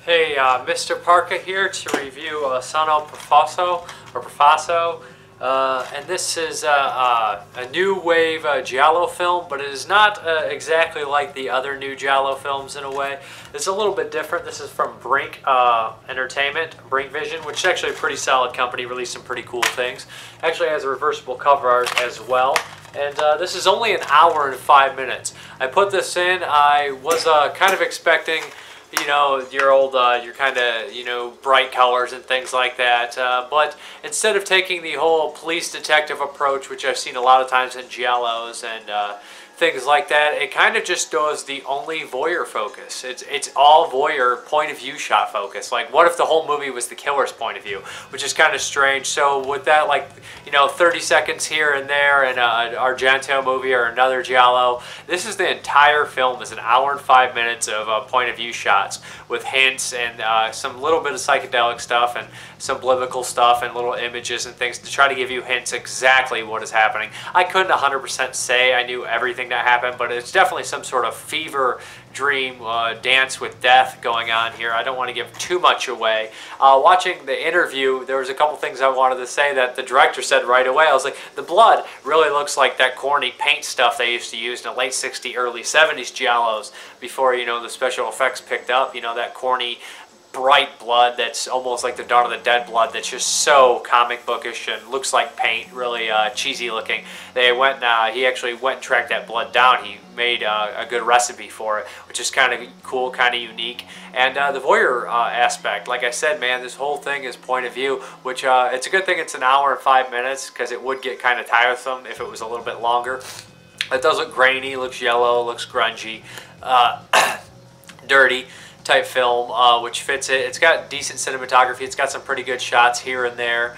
Hey, Mrparka here to review Sonno Profondo, and this is a new wave Giallo film, but it is not exactly like the other new Giallo films in a way. It's a little bit different. This is from Brink Entertainment, Brink Vision, which is actually a pretty solid company, released some pretty cool things. Actually has a reversible cover art as well. And this is only an hour and 5 minutes. I put this in, I was kind of expecting, you know, your kind of, you know, bright colors and things like that. But instead of taking the whole police detective approach, which I've seen a lot of times in Giallos and things like that, it kind of just does the only voyeur focus. It's all voyeur point of view shot focus. Like, what if the whole movie was the killer's point of view, which is kind of strange. So with that, like, you know, 30 seconds here and there in an Argento movie or another Giallo, this is the entire film is an hour and 5 minutes of point of view shots with hints and some little bit of psychedelic stuff and some biblical stuff and little images and things to try to give you hints exactly what is happening. I couldn't 100% say I knew everything that happened, but it's definitely some sort of fever dream dance with death going on here. I don't want to give too much away. Watching the interview, there was a couple things I wanted to say that the director said right away. I was like, the blood really looks like that corny paint stuff they used to use in the late 60s, early 70s Giallos before, you know, the special effects picked up, you know, that corny bright blood that's almost like the Dawn of the Dead blood that's just so comic bookish and looks like paint, really cheesy looking. They went, he actually went and tracked that blood down. He made a good recipe for it, which is kind of cool, kind of unique. And the voyeur aspect, like I said, man, this whole thing is point of view, which it's a good thing it's an hour and 5 minutes, because it would get kind of tiresome if it was a little bit longer. It does look grainy, looks yellow, looks grungy, dirty type film, which fits it. It's got decent cinematography. It's got some pretty good shots here and there.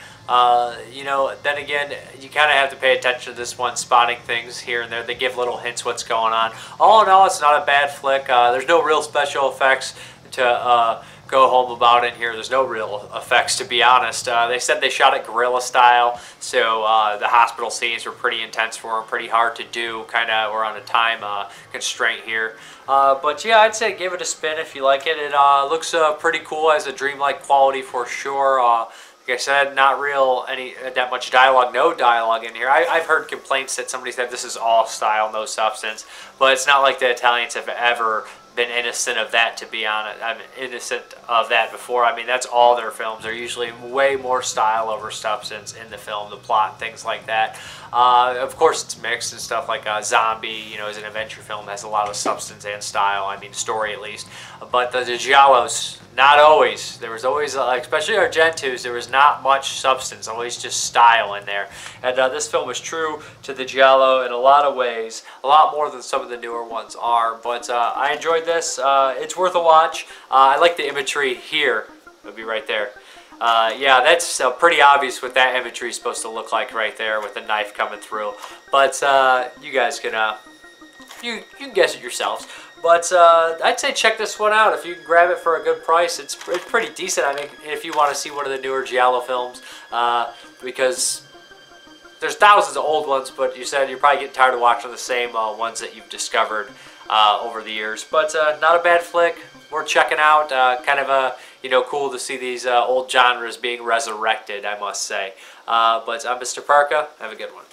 You know, then again, you kind of have to pay attention to this one, spotting things here and there. They give little hints what's going on. All in all, it's not a bad flick. There's no real special effects to go home about in here. There's no real effects, to be honest. They said they shot it guerrilla style, so the hospital scenes were pretty intense for them, pretty hard to do. Kind of, we're on a time constraint here. But yeah, I'd say give it a spin if you like it. It looks pretty cool, has a dreamlike quality for sure. Like I said, not real that much dialogue, no dialogue in here. I've heard complaints that somebody said this is all style, no substance, but it's not like the Italians have ever been innocent of that, to be honest. I'm innocent of that before. I mean, that's all their films. They're usually way more style over substance in the film, the plot, things like that. Of course, it's mixed and stuff like Zombie, you know, is an adventure film, has a lot of substance and style, I mean, story at least. But the Giallos, not always. There was always, especially Argentos, there was not much substance, always just style in there. And this film is true to the Giallo in a lot of ways, a lot more than some of the newer ones are. But I enjoyed this. It's worth a watch. I like the imagery here. It'll be right there. Yeah, that's pretty obvious what that imagery is supposed to look like right there with the knife coming through. But you guys can, you can guess it yourselves. But I'd say check this one out. If you can grab it for a good price, it's pretty decent. I mean, if you want to see one of the newer Giallo films, because there's thousands of old ones, but you said you're probably getting tired of watching the same ones that you've discovered over the years. But not a bad flick. Worth checking out. Kind of you know, cool to see these old genres being resurrected, I must say. But I'm Mrparka. Have a good one.